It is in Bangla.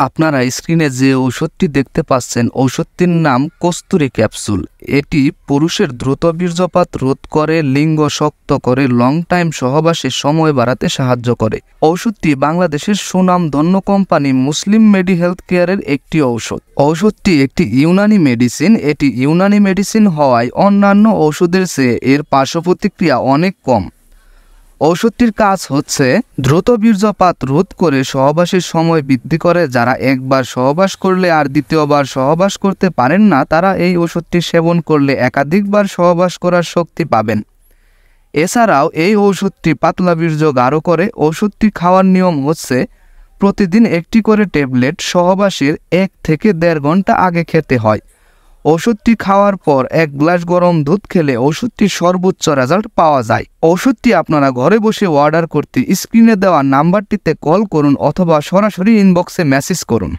আপনারা স্ক্রিনে যে ঔষধটি দেখতে পাচ্ছেন ঔষধটির নাম কস্তুরী ক্যাপসুল। এটি পুরুষের দ্রুত বীর্যপাত রোধ করে, লিঙ্গ শক্ত করে, লং টাইম সহবাসের সময় বাড়াতে সাহায্য করে। ঔষধটি বাংলাদেশের সুনামধন্য কোম্পানি মুসলিম মেডি হেলথ কেয়ারের একটি ঔষধ। ঔষধটি একটি ইউনানি মেডিসিন। এটি ইউনানি মেডিসিন হওয়ায় অন্যান্য ওষুধের চেয়ে এর পার্শ্ব প্রতিক্রিয়া অনেক কম। ঔষধটির কাজ হচ্ছে দ্রুত বীর্যপাত রোধ করে সহবাসের সময় বৃদ্ধি করে। যারা একবার সহবাস করলে আর দ্বিতীয়বার সহবাস করতে পারেন না, তারা এই ওষুধটি সেবন করলে একাধিকবার সহবাস করার শক্তি পাবেন। এছাড়াও এই ওষুধটি পাতলা বীর্য গাঢ় করে। ওষুধটি খাওয়ার নিয়ম হচ্ছে প্রতিদিন একটি করে ট্যাবলেট সহবাসের 1 থেকে 1.5 ঘন্টা আগে খেতে হয়। ওষুধটি খাওয়ার পর 1 গ্লাস গরম দুধ খেলে ওষুধটির সর্বোচ্চ রেজাল্ট পাওয়া যায়। ওষুধটি আপনারা ঘরে বসে অর্ডার করতে স্ক্রিনে দেওয়া নাম্বারটিতে কল করুন অথবা সরাসরি ইনবক্সে মেসেজ করুন।